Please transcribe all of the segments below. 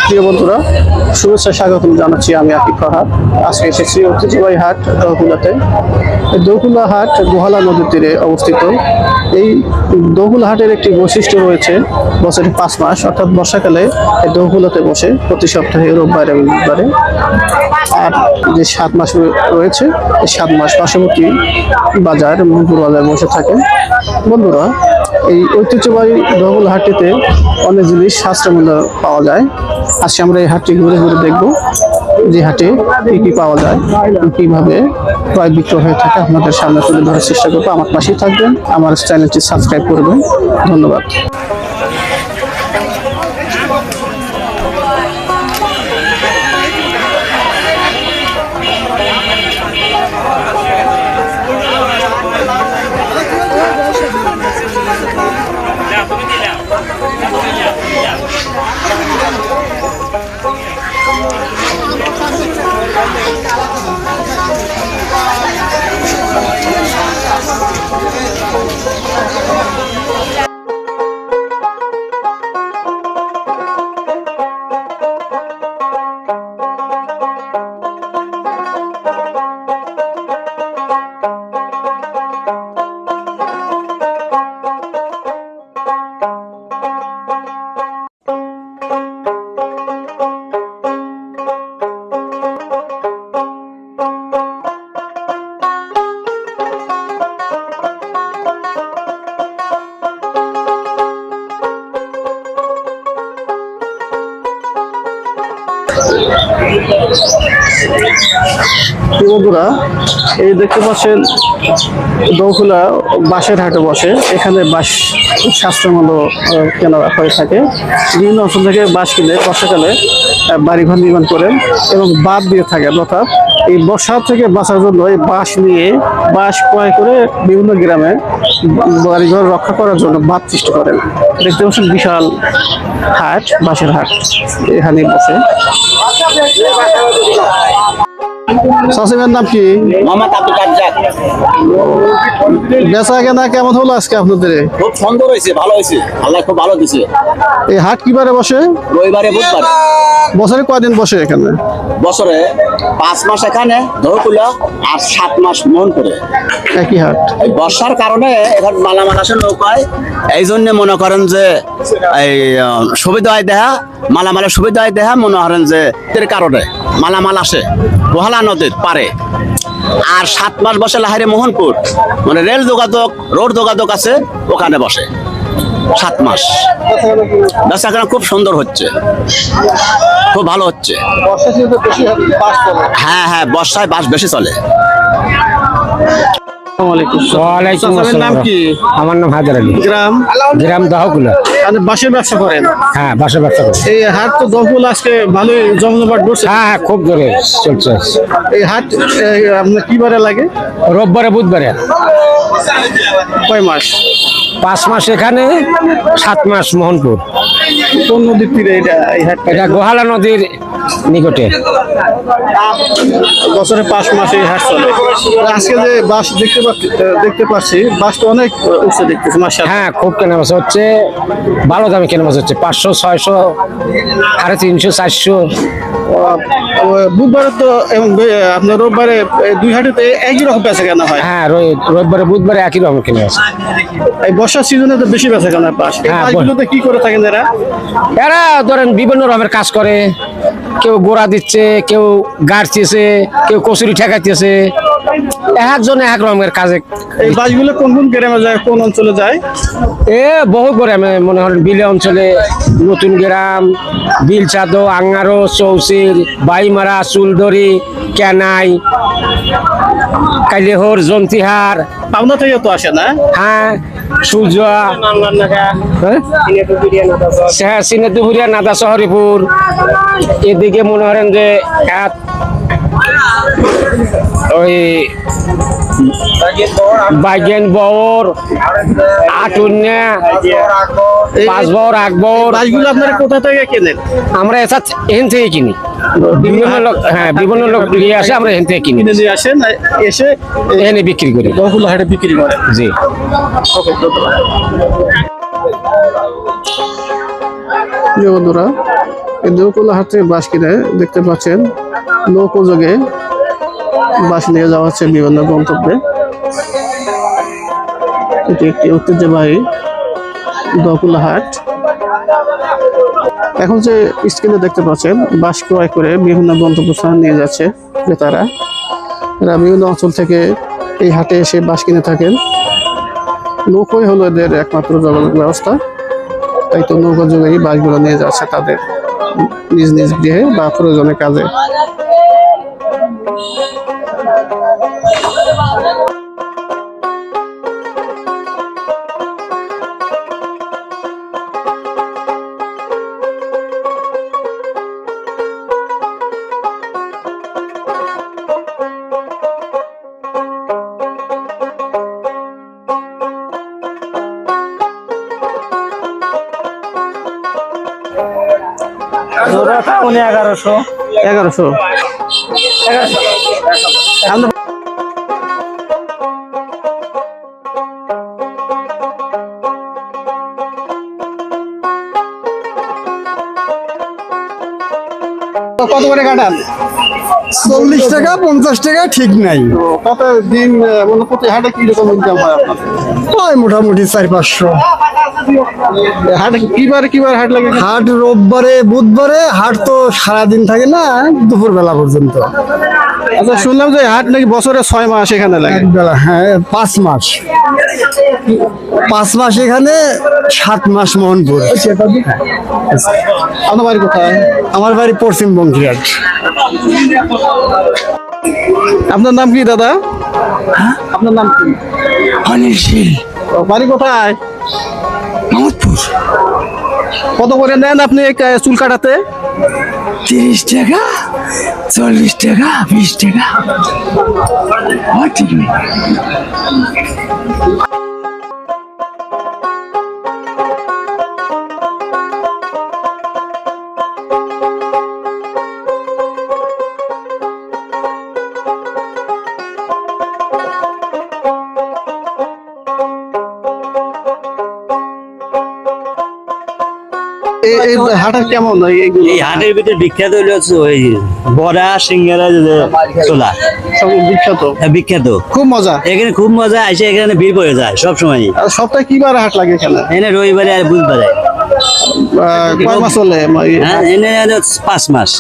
প্রিয় বন্ধুরা, শুভেচ্ছা স্বাগতম জানাচ্ছি। আমি আকিব ফরহাদ। আজকে এসেছি ঐতিহ্যবাহী হাট দোকুলাতে। এই দোকুলা হাট গোহালা নদীর তীরে অবস্থিত। এই দোকুলা হাটের একটি বৈশিষ্ট্য রয়েছে, বছরে 5 মাস অর্থাৎ বর্ষাকালে এই দোকুলাতে বসে প্রতি সপ্তাহে রোববার এবং বুধবারে। আর যে 7 মাস রয়েছে, এই 7 মাস পার্শ্ববর্তী বাজার মনপুর বাজার বসে থাকে। বন্ধুরা, এই ঐতিহ্যবাহী দোকুলা হাটটিতে অনেক জিনিস সাশ্রয় মূল্য পাওয়া যায়। আজকে আমরা এই হাটটি ঘুরে ঘুরে দেখবো যে হাটে কি কি পাওয়া যায়, কিভাবে ক্রয় বিক্রয় হয়ে থাকে আপনাদের সামনে তুলে ধরার চেষ্টা করবো। আমার পাশেই থাকবেন, আমার চ্যানেলটি সাবস্ক্রাইব করবেন। ধন্যবাদ। বন্ধুরা, এই দেখতে পাচ্ছেন দোকুলা বাঁশের হাটে বসে। এখানে বাঁশ সাশ্রয়মূল্য কেনা হয়ে থাকে। বিভিন্ন অঞ্চল থেকে বাঁশ কিনে বর্ষাকালে বাড়িঘর নির্মাণ করেন এবং বাঁধ দিয়ে থাকেন। অর্থাৎ এই বর্ষা থেকে বাঁচার জন্য এই বাঁশ নিয়ে বাঁশ ক্রয় করে বিভিন্ন গ্রামে বাড়িঘর রক্ষা করার জন্য বাঁধ সৃষ্টি করেন। দেখতে পাচ্ছেন বিশাল হাট, বাঁশের হাট এখানে বসে। সাসিমের নাম কি? মোহাম্মদ আব্দুল রাজ্জাক। বেচা কেনা কেমন হলো আজকে আপনাদের? খুব সুন্দর হয়েছে, ভালো হয়েছে, আল্লাহ খুব ভালো দিছে। এই হাট কিবারে বসে? রবিবারে বুধবারে। বছরে কয়দিন বসে এখানে? বছরে 5 মাস এখানে দোকুলা আর 7 মাস মোহনপুরে। একই হাট। এই বর্ষার কারণে এখন মালামাল আসে নৌকায়, এই জন্য মনে করেন যে এই সুবিধা হয় দেখা, মালামালের সুবিধা হয় দেখা মনে করেন যে এর কারণে মালামাল আসে গোহালা নদীর পারে। আর 7 মাস বসে লাহারে মোহনপুর, মানে রেল যোগাযোগ, রোড যোগাযোগ আছে, ওখানে বসে 7 মাস। বেচাকেনা খুব সুন্দর হচ্ছে, খুব ভালো হচ্ছে। হ্যাঁ হ্যাঁ, বর্ষায় বাস বেশি চলে। নাম কি? আমার নাম হায়দার আলী। গ্রাম? গ্রাম দহকুলা। বাঁশের ব্যবসা করেন? হ্যাঁ, বাসা ব্যবসা করি। এই হাট তো দোকুলা আজকে ভালোই জমজমাট বসে। হ্যাঁ হ্যাঁ, খুব জোরে চলছে। এই হাট আপনার কি বারে লাগে? রোববারে বুধবারে। কয় মাস? 5 মাস এখানে, 7 মাস মোহনপুর। কোন নদীর তীরে এটা? এই হাট এটা গোহালা নদীর নিকটে। বছরে 5 মাস এই হাট চলে। আজকে যে বাস দেখতে পাচ্ছি, বাস তো অনেক উঠছে দেখতেছি। মাশাআল্লাহ। হ্যাঁ, খুব কেনা বেচা হচ্ছে, ভালো দামে কেনা বেচা হচ্ছে। 500, 600, 350, 400। বুধবারে তো এবং আপনার রোববারে দুই হাটেতে একই রকম বেচা কেনা হয়। হ্যাঁ, রবিবারে বুধবারে একই রকম কেনা বেচা। এই বর্ষার সিজনে তো বেশি বেচা কেনা পাস। এই বাসগুলোতে কি করে থাকেন এরা? এরা ধরেন বিভিন্ন রকমের কাজ করে, কেউ গোড়া দিচ্ছে, কেউ গাড়তেছে, কেউ কচুরি ঠেকাইতেছে, একজন এক রকমের কাজে। এই বাসগুলো কোন কোন গ্রামে যায়, কোন অঞ্চলে যায়? বহু গ্রামে, মনে করেন বিলে অঞ্চলে, নতুন গ্রাম, বিলচাঁদো, আঙ্গারো, চৌচির, বাইমারা, চুলদরি, কেনাই, কালিহর, জন্তিহার। পাবনা থেকে তো আসে না? হ্যাঁ, সুজা, সিনেতুপুরিয়া, নাদা শহরীপুর, এদিকে মনে করেন যে ওই বাগেন বর, আটুন্যা, 5 বর, আকবর। বাসগুলো আপনারা কোথা থেকে কেনেন? আমরা এখান থেকে কিনি। বিভিন্ন লোক, হ্যাঁ, বিভিন্ন লোক নিয়ে আসে, আমরা এখান থেকে কিনে নিয়ে আসেন, এসে এখানে বিক্রি করি। দোকুলা হাটে বিক্রি করে? জি। বন্ধুরা, এই দৌকুলা হাট থেকে বাঁশ কিনে দেখতে পাচ্ছেন নৌকোযোগে বাঁশ নিয়ে যাওয়া হচ্ছে বিভিন্ন গন্তব্যে। এটি একটি ঐতিহ্যবাহী দৌকুলা হাট। এখন যে স্ক্রিনে দেখতে পাচ্ছেন বাঁশ ক্রয় করে বিভিন্ন গন্তব্যস্থানে নিয়ে যাচ্ছে ক্রেতারা। এরা বিভিন্ন অঞ্চল থেকে এই হাটে এসে বাঁশ কিনে থাকেন। নৌকোই হলো এদের একমাত্র যোগাযোগ ব্যবস্থা, তাই তো নৌকা যোগেই বাঁশগুলো নিয়ে যাচ্ছে তাদের নিজ নিজ গৃহে বা প্রয়োজনের কাজে। জোড়া উনি 1100 1100। কত করে কাটান? 40 টাকা 50 টাকা ঠিক নাই, কত দিন মানে প্রতি হাটে কি রকম ইনকাম হয় আপনাদের? হয় মোটামুটি 400-500। হাটে কিবার হাট লাগে? হাট রোববারে বুধবারে, হাট তো সারাদিন থাকে না, দুপুর বেলা পর্যন্ত। আচ্ছা, শুনলাম যে হাট নাকি বছরে 6 মাস এখানে লাগে। একবেলা, হ্যাঁ 5 মাস। 5 মাস এখানে, 7 মাস মোহনপুর। আপনার বাড়ি কোথায়? আমার বাড়ি পশ্চিম বঙ্গিয়াট। আপনার নাম কি দাদা? আপনার নাম কি? অনিল শীল, বাড়ি কোথায়? মোহাম্মদপুর। কত করে নেন আপনি এই চুল কাটাতে? 30 টাকা, 40 টাকা, 20 টাকা। ঠিক নেই। এই হাটের কেমন এইগুলো? এই হাটের ভিতরে বিখ্যাত হইলো হচ্ছে ওই বড়া সিঙ্গারা ছোলা, সব বিখ্যাত, বিখ্যাত। খুব মজা। এখানে খুব মজা আসে, এখানে ভিড় পড়ে যায় সব সময়। আর সপ্তাহে কিবার হাট লাগে এখানে? এনে রবিবারে আর বুধবারে। কয় মাস চলে? হ্যাঁ, এনে 5 মাস,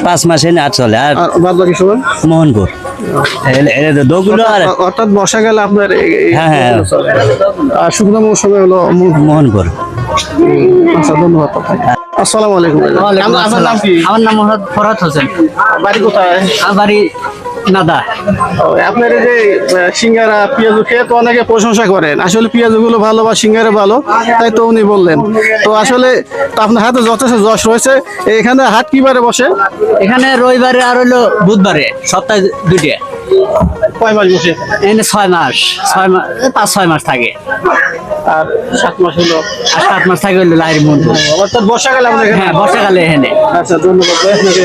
5 মাস এনে হাট চলে। আর আর বাদ বাকি সময় মোহনপুর এনে দোগুলো আর অর্থাৎ বর্ষাকালে আপনার হ্যাঁ, হ্যাঁ। আর শুকনো মৌসুমে হলো মোহনপুর। আচ্ছা, ধন্যবাদ। আসসালামু আলাইকুম। আপনার নাম কি? আমার নাম মোহাম্মদ ফরহাদ হোসেন। বাড়ি কোথায়? আমার বাড়ি নাদা। আপনার এই যে সিঙ্গারা পেঁয়াজু খেয়ে তো অনেকে প্রশংসা করেন, আসলে পেঁয়াজু গুলো ভালো বা সিঙ্গারা ভালো, তাই তো উনি বললেন। তো আসলে তো আপনার হাতে যথেষ্ট যশ রয়েছে। এখানে হাট কিবারে বসে? এখানে রবিবারে আর হলো বুধবারে, সপ্তাহে 2 কয় মাস বসে? এখানে 6 মাস, 5-6 মাস থাকে। আর 7 মাস হলো। আর 7 মাস থাকে হলো লাহির মধ্যে। অর্থাৎ বর্ষাকালে আমাদের এখানে। হ্যাঁ, বর্ষাকালে এখানে। আচ্ছা, ধন্যবাদ ভাই আপনাকে।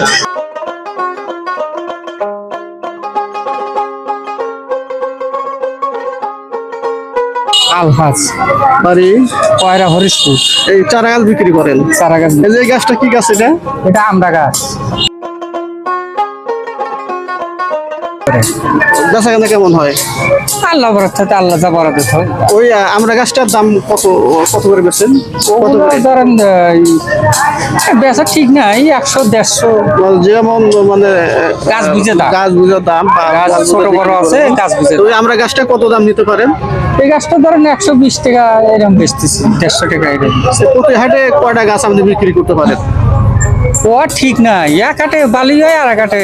আলহাজ বাড়ি কয়রা হরিশপুর। এই চারা গাছ বিক্রি করেন? চারা গাছ, এই যে গাছটা কি গাছ এটা? এটা আমরা গাছ। গাছা কেনা কেমন হয়? আল্লাহ বরাতে আল্লাহ যা বরাতে হয়। ওই আমরা গাছটার দাম কত কত করে বেচেন? কত করে? ধরেন বেচা ঠিক নাই, 100-150 যেমন মানে গাছ বুঝে দাম। গাছ বুঝে দাম বা গাছ ছোট বড় আছে, গাছ বুঝে তো আমরা গাছটা কত দাম নিতে পারেন? এই গাছটা ধরেন 120 টাকা এরকম বেচতেছি, 150 টাকা এরকম। প্রতি হাটে কয়টা গাছ আপনি বিক্রি করতে পারেন? ও ঠিক নাই, এক হাটে বালি হয় আর এক হাটে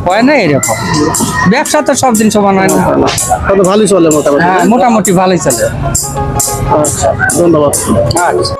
হয় না, এরকম। ব্যবসা তো সব দিন সমান হয় না। কত ভালোই চলে মোটামুটি? হ্যাঁ, মোটামুটি ভালোই চলে। আচ্ছা, ধন্যবাদ। আচ্ছা।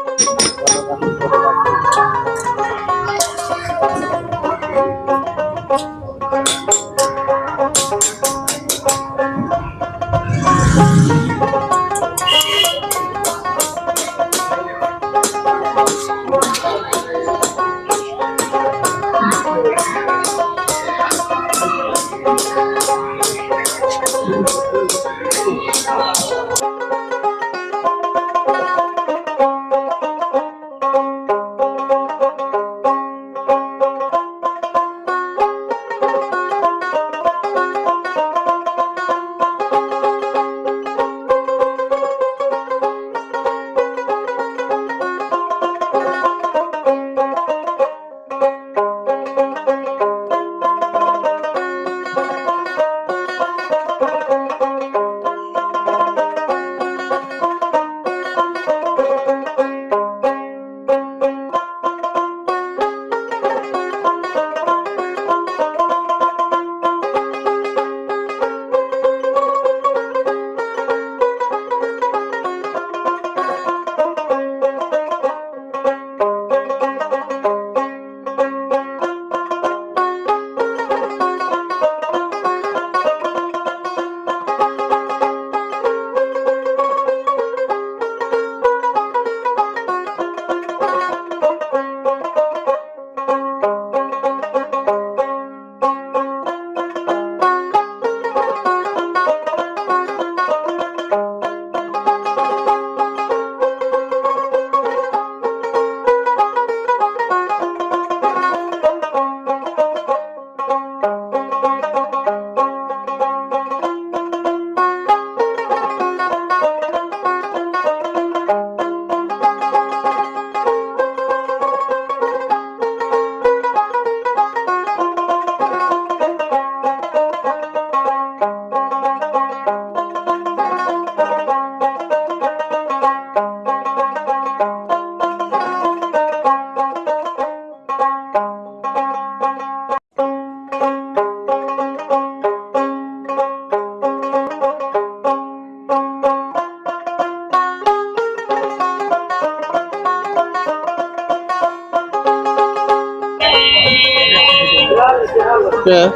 হ্যাঁ